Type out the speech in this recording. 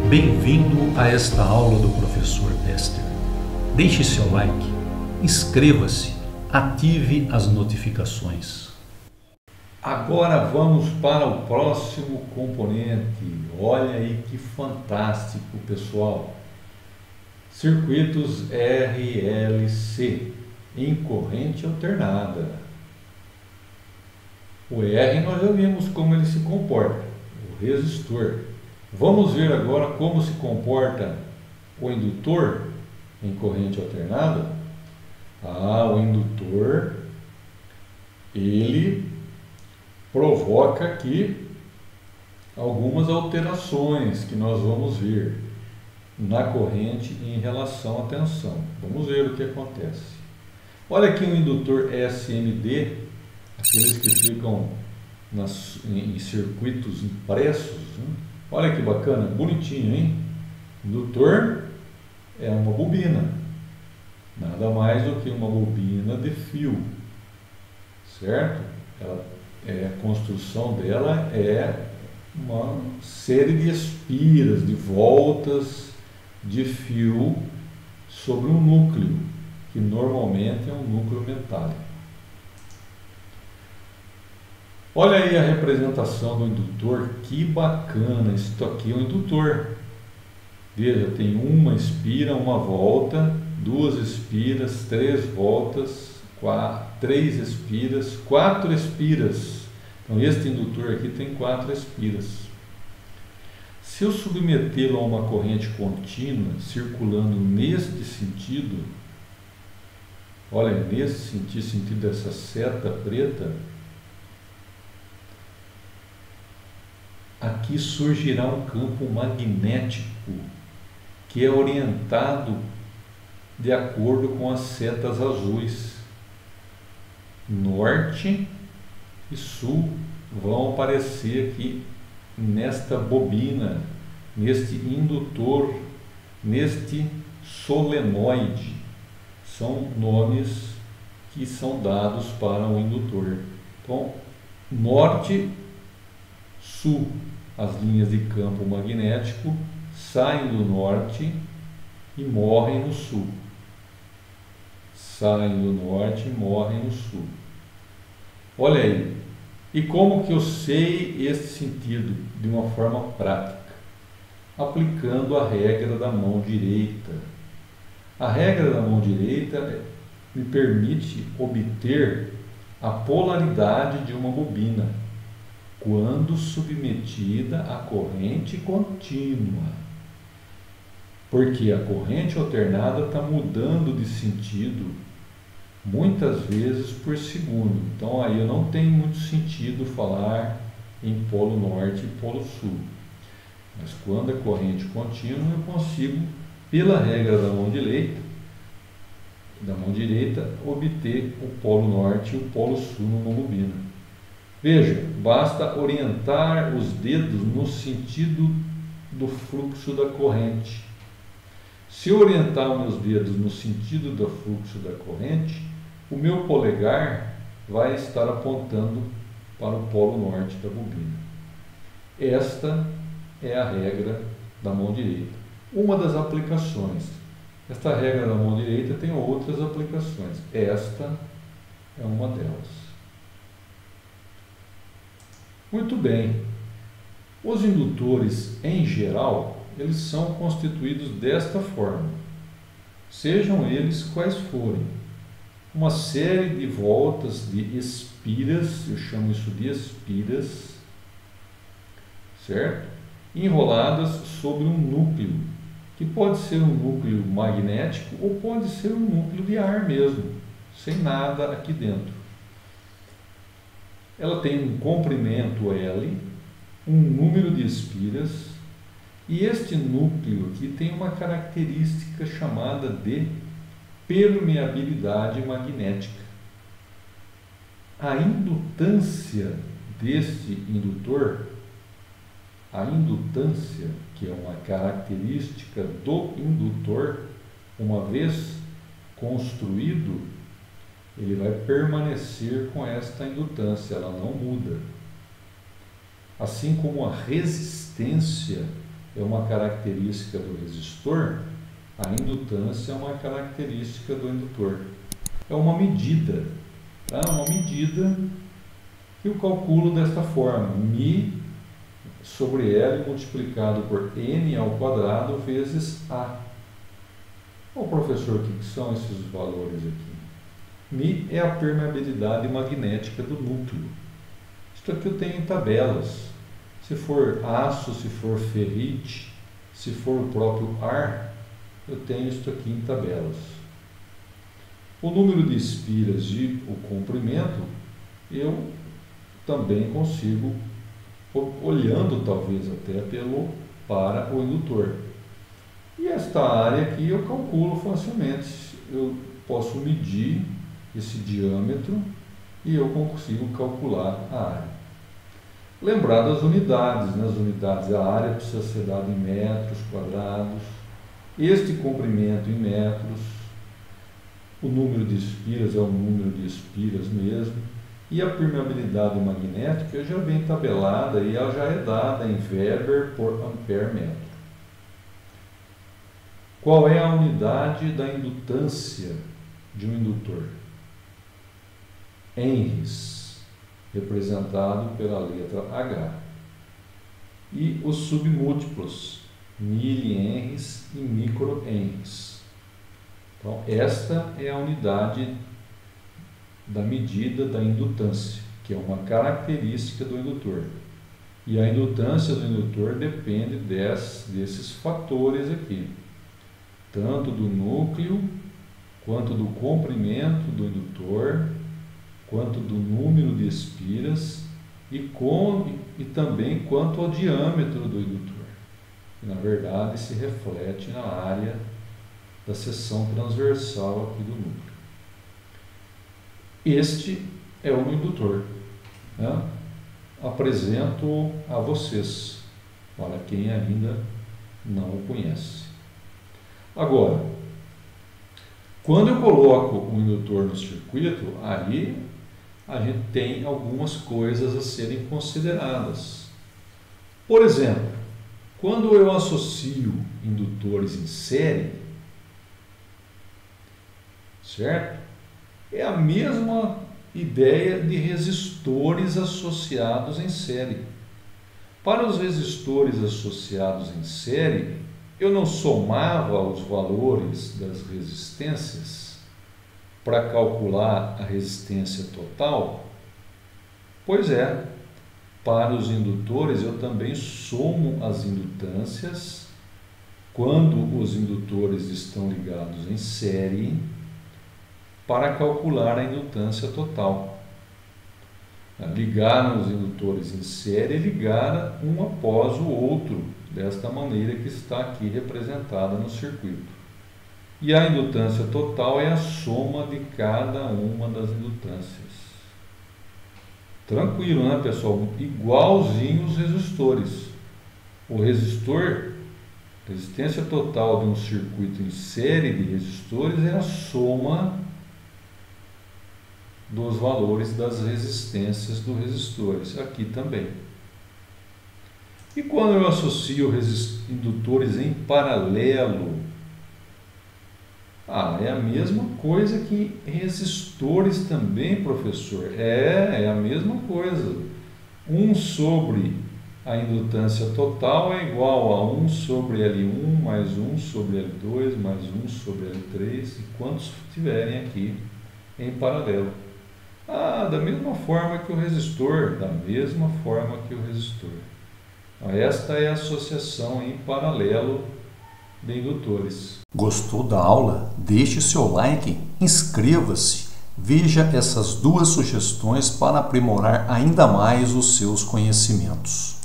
Bem-vindo a esta aula do professor Tester. Deixe seu like, inscreva-se, ative as notificações. Agora vamos para o próximo componente. Olha aí que fantástico, pessoal. Circuitos RLC em corrente alternada. O R nós já vimos como ele se comporta, o resistor. Vamos ver agora como se comporta o indutor em corrente alternada. O indutor, ele provoca aqui algumas alterações que nós vamos ver na corrente em relação à tensão. Vamos ver o que acontece. Olha aqui um indutor SMD, aqueles que ficam em circuitos impressos, né? Olha que bacana, bonitinho, hein? Indutor é uma bobina, nada mais do que uma bobina de fio, certo? A construção dela é uma série de espiras, de voltas de fio sobre um núcleo, que normalmente é um núcleo metálico. Olha aí a representação do indutor, que bacana, isso aqui é um indutor. Veja, tem uma espira, uma volta, duas espiras, três voltas, três espiras, quatro espiras. Então este indutor aqui tem quatro espiras. Se eu submetê-lo a uma corrente contínua, circulando neste sentido, olha, nesse sentido dessa seta preta, aqui surgirá um campo magnético que é orientado de acordo com as setas azuis. Norte e sul vão aparecer aqui nesta bobina, neste indutor, neste solenoide. São nomes que são dados para o indutor. Então, norte, sul, as linhas de campo magnético saem do norte e morrem no sul. Saem do norte e morrem no sul. Olha aí. E como que eu sei esse sentido de uma forma prática? Aplicando a regra da mão direita. A regra da mão direita me permite obter a polaridade de uma bobina quando submetida à corrente contínua. Porque a corrente alternada está mudando de sentido muitas vezes por segundo. Então aí eu não tenho muito sentido falar em polo norte e polo sul. Mas quando é corrente contínua, eu consigo, pela regra da mão direita, obter o polo norte e o polo sul numa bobina. Veja, basta orientar os dedos no sentido do fluxo da corrente. Se eu orientar os meus dedos no sentido do fluxo da corrente, o meu polegar vai estar apontando para o polo norte da bobina. Esta é a regra da mão direita. Uma das aplicações. Esta regra da mão direita tem outras aplicações. Esta é uma delas. Muito bem. Os indutores, em geral, eles são constituídos desta forma. Sejam eles quais forem. Uma série de voltas de espiras, eu chamo isso de espiras, certo? Enroladas sobre um núcleo, que pode ser um núcleo magnético ou pode ser um núcleo de ar mesmo, sem nada aqui dentro. Ela tem um comprimento L, um número de espiras, e este núcleo aqui tem uma característica chamada de permeabilidade magnética. A indutância deste indutor, a indutância, que é uma característica do indutor, uma vez construído, ele vai permanecer com esta indutância, ela não muda. Assim como a resistência é uma característica do resistor, a indutância é uma característica do indutor. É uma medida, tá? Uma medida que eu calculo desta forma: μ sobre L multiplicado por N ao quadrado vezes A. Ô professor, o que são esses valores aqui? μ é a permeabilidade magnética do núcleo. Isto aqui eu tenho em tabelas. Se for aço, se for ferrite, se for o próprio ar, eu tenho isto aqui em tabelas. O número de espiras e o comprimento, eu também consigo, olhando talvez até para o indutor. E esta área aqui eu calculo facilmente. Eu posso medir esse diâmetro e eu consigo calcular a área. Lembrar das unidades, né? As unidades, a área precisa ser dada em metros quadrados, este comprimento em metros, o número de espiras é o número de espiras mesmo, e a permeabilidade magnética já vem tabelada e ela já é dada em Weber por ampere metro. Qual é a unidade da indutância de um indutor? Henries, representado pela letra H. E os submúltiplos, milihenries e microhenries. Então, esta é a unidade da medida da indutância, que é uma característica do indutor. E a indutância do indutor depende desses fatores aqui, tanto do núcleo, quanto do comprimento do indutor, quanto do número de espiras e também quanto ao diâmetro do indutor, que na verdade se reflete na área da seção transversal aqui do núcleo. Este é o indutor, né? Apresento a vocês, para quem ainda não o conhece. Agora, quando eu coloco o indutor no circuito, aí a gente tem algumas coisas a serem consideradas. Por exemplo, quando eu associo indutores em série, certo? É a mesma ideia de resistores associados em série. Para os resistores associados em série, eu não somava os valores das resistências para calcular a resistência total? Pois é, para os indutores eu também somo as indutâncias quando os indutores estão ligados em série para calcular a indutância total. Ligar os indutores em série é ligar um após o outro, desta maneira que está aqui representada no circuito. E a indutância total é a soma de cada uma das indutâncias. Tranquilo, né, pessoal? Igualzinho os resistores. O resistor, resistência total de um circuito em série de resistores é a soma dos valores das resistências dos resistores, aqui também. E quando eu associo indutores em paralelo, é a mesma coisa que resistores também, professor. É a mesma coisa. 1 sobre a indutância total é igual a 1 sobre L1 mais 1 sobre L2 mais 1 sobre L3 e quantos tiverem aqui em paralelo. Da mesma forma que o resistor, Esta é a associação em paralelo de indutores. Gostou da aula? Deixe seu like, inscreva-se, veja essas duas sugestões para aprimorar ainda mais os seus conhecimentos.